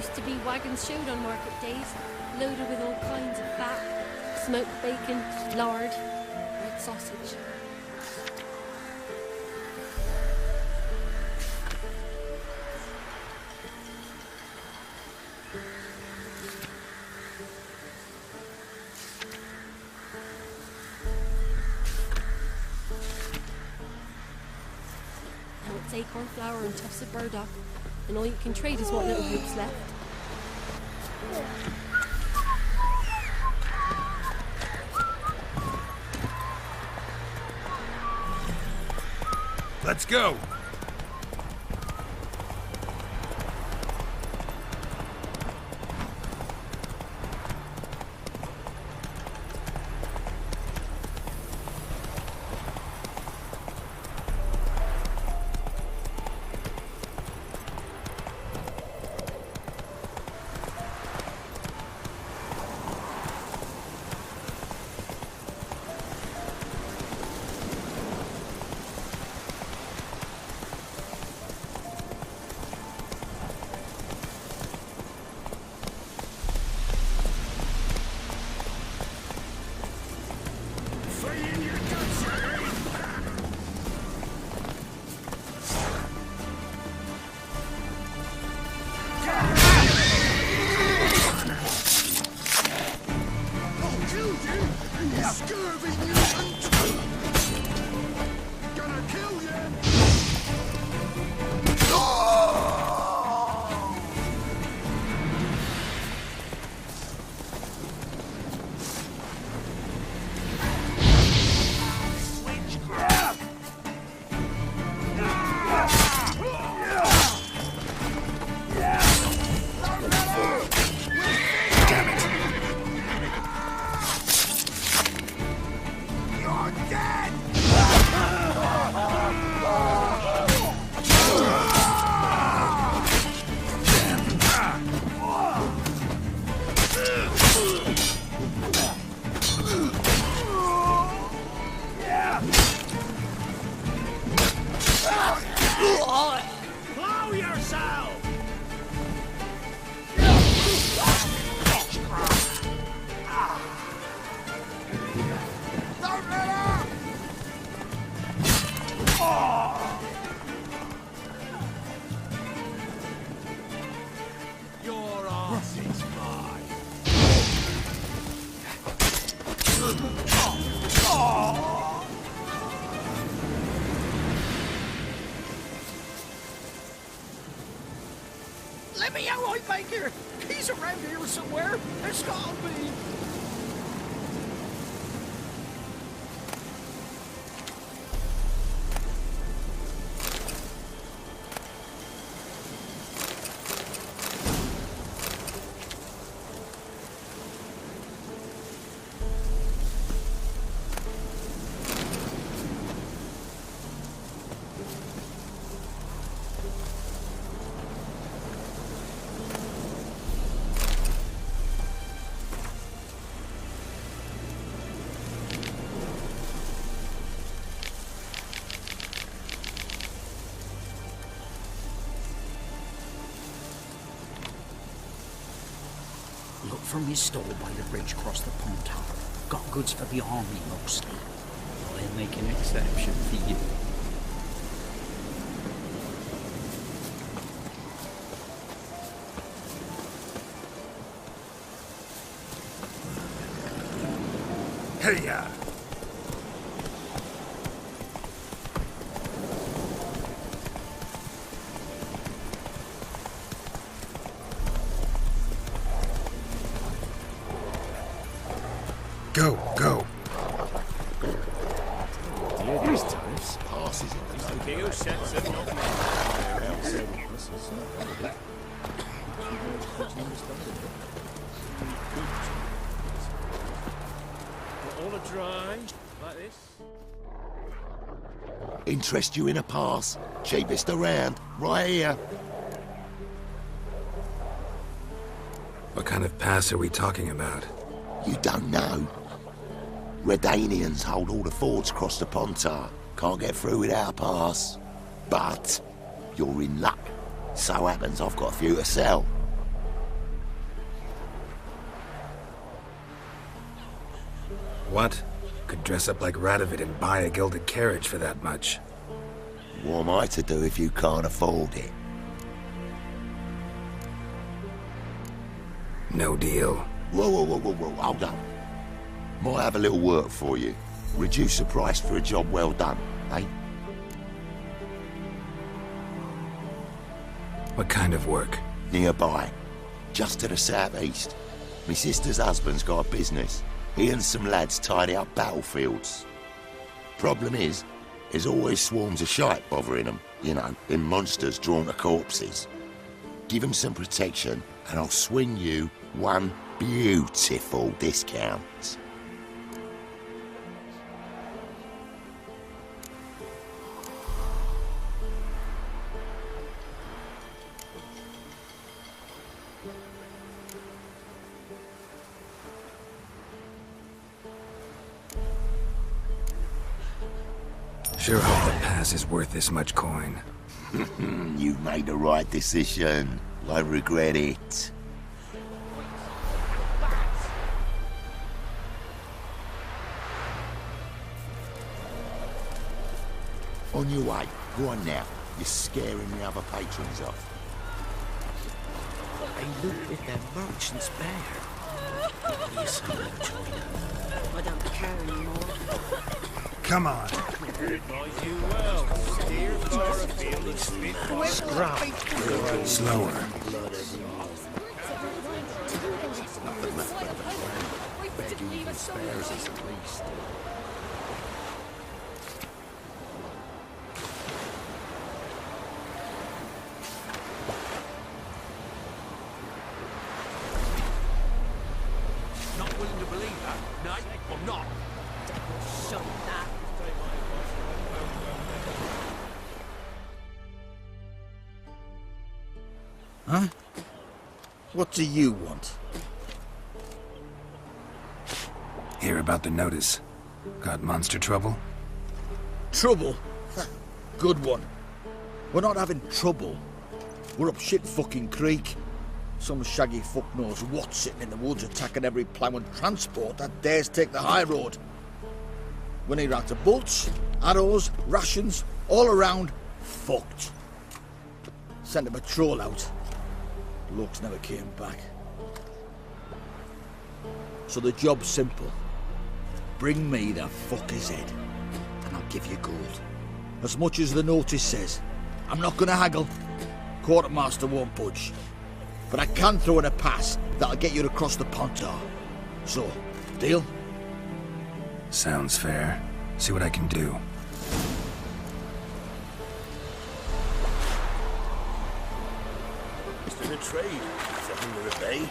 used to be wagons showed on market days, loaded with all kinds of fat, smoked bacon, lard, red sausage. Now it's acorn flour and tufts of burdock, and all you can trade is what little hope's left. Let's go! Blow yourself! Don't let up! Your arse is mine. Let me out, Oi Baker! He's around here somewhere. There's gotta be. Look from his stall by the bridge across the pond tower. Got goods for the army mostly. I'll make an exception for you. Hey-ya! Go, go. These times passes in the You sets it up. All a dry like this. interest you in a pass. Cheapest around, right here. What kind of pass are we talking about? You don't know. Redanians hold all the fords across the Pontar. Can't get through without a pass. But you're in luck. So happens I've got a few to sell. What? Could dress up like Radovid and buy a gilded carriage for that much. What am I to do if you can't afford it? No deal. Whoa, hold on. Might have a little work for you. Reduce the price for a job well done, eh? What kind of work? Nearby. Just to the southeast. My sister's husband's got a business. He and some lads tidy up battlefields. Problem is, there's always swarms of shite bothering them. You know, them monsters drawn to corpses. Give them some protection, and I'll swing you one beautiful discount. Sure hope the pass is worth this much coin. You've made the right decision. Won't regret it. On your way. Go on now. You're scaring the other patrons off. They look with their merchant's bear. Yes, I don't care anymore. Come on. Slower. Not willing to believe that? No, I'm not. Shut that. Huh? What do you want? Hear about the notice. Got monster trouble? Trouble? Good one. We're not having trouble. We're up shit fucking creek. Some shaggy fuck knows what sitting in the woods attacking every plough and transport that dares take the high road. We need rounds of bolts, arrows, rations, all around fucked. Sent a patrol out. Blokes never came back. So the job's simple. Bring me the fucker's head, and I'll give you gold. As much as the notice says. I'm not gonna haggle. Quartermaster won't budge. But I can throw in a pass that'll get you across the Pontar. So, deal? Sounds fair. See what I can do. It's been a trade. It's under the bay.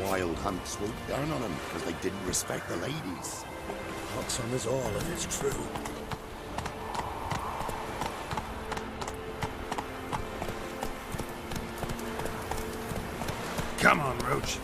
Wild hunt swooped down on them because they didn't respect the ladies. Pox on us all if it's true. Come on, Roach.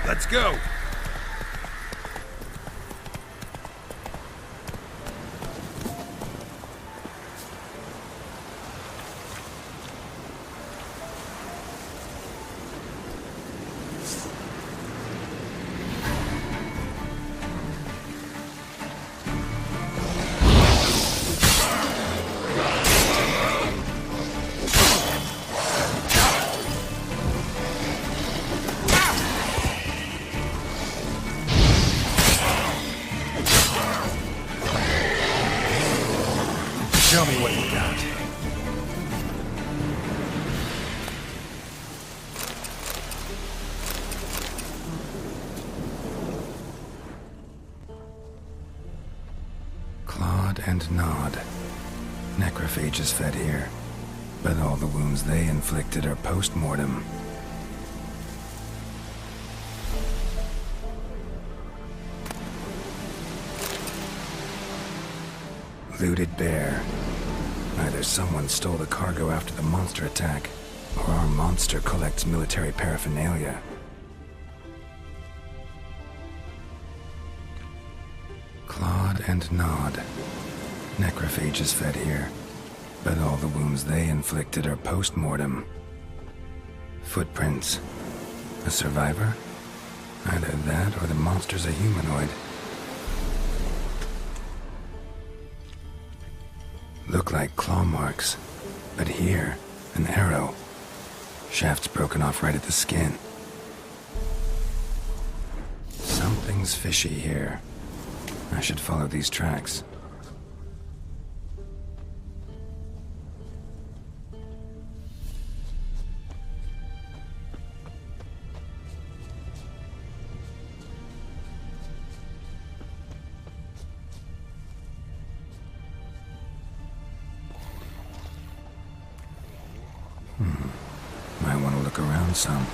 Let's go! Necrophages fed here, but all the wounds they inflicted are post-mortem. Looted bear. Either someone stole the cargo after the monster attack, or our monster collects military paraphernalia. Clawed and gnawed. Necrophages fed here, but all the wounds they inflicted are post-mortem. Footprints. A survivor? Either that or the monster's a humanoid. Look like claw marks, but here, an arrow. Shaft's broken off right at the skin. Something's fishy here. I should follow these tracks. Might want to look around some.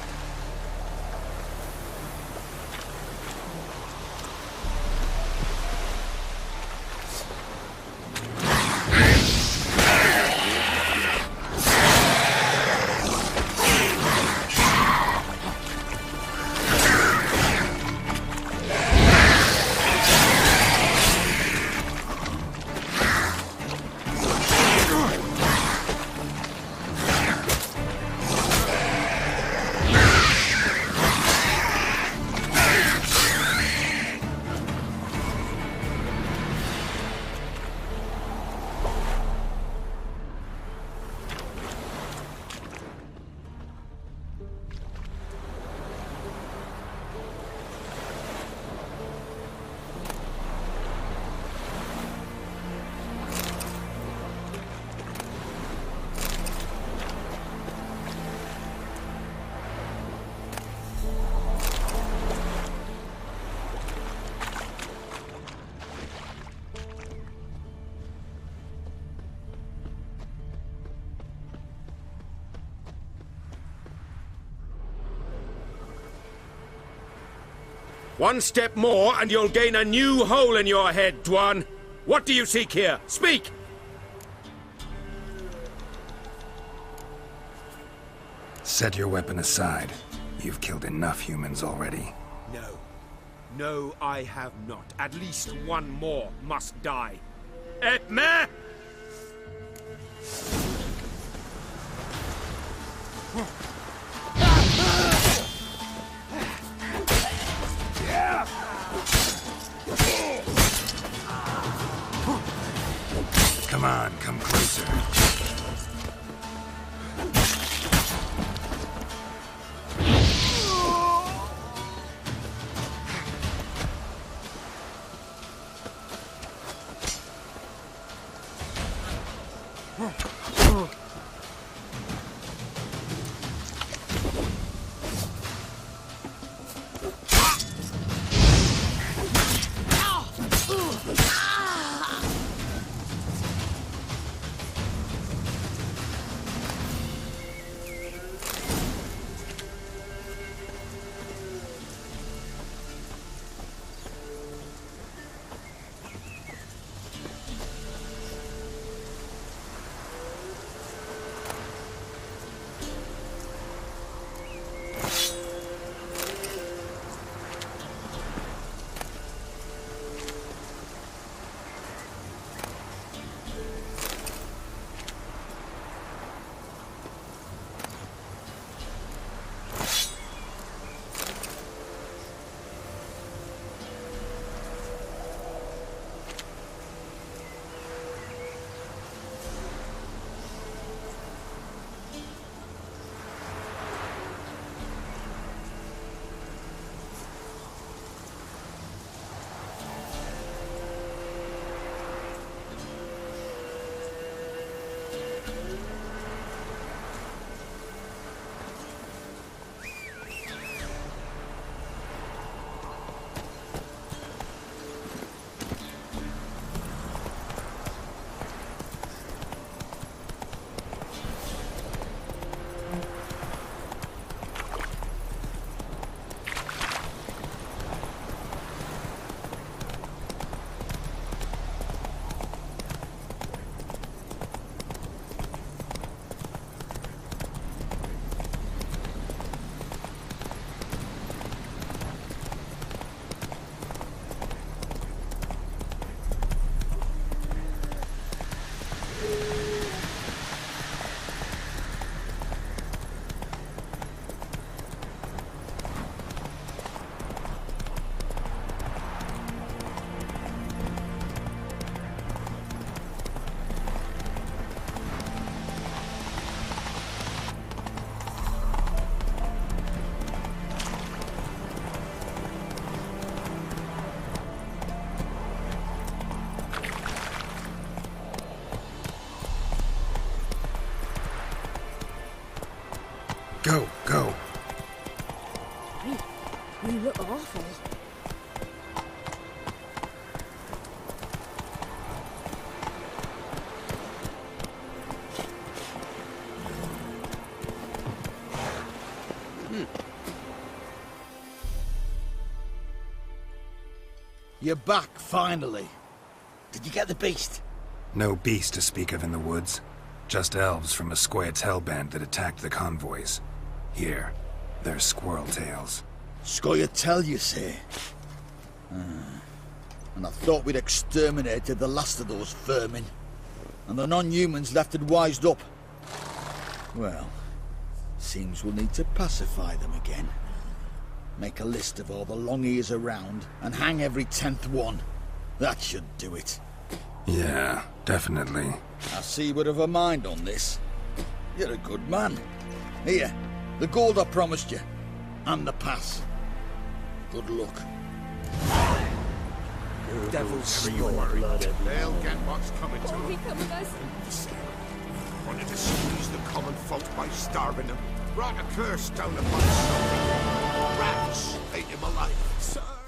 One step more, and you'll gain a new hole in your head, Dwan. What do you seek here? Speak! Set your weapon aside. You've killed enough humans already. No. No, I have not. At least one more must die. Etme! Come on, come closer. Go, go. You look awful. You're back, finally. Did you get the beast? No beast to speak of in the woods. Just elves from a Squared's hellband that attacked the convoys. Here, they're squirrel tails. Scoia'tael, you say? And I thought we'd exterminated the last of those vermin. And the non-humans left it wised up. Well, seems we'll need to pacify them again. Make a list of all the long ears around and hang every 10th one. That should do it. Yeah, definitely. I see you would have a mind on this. You're a good man. Here, the gold I promised you. And the pass. Good luck. Devils, you're worried. They'll get what's coming to Won't he them. come with us? Wanted to squeeze the common folk by starving them. Brought a curse down upon something. Rats ate him alive.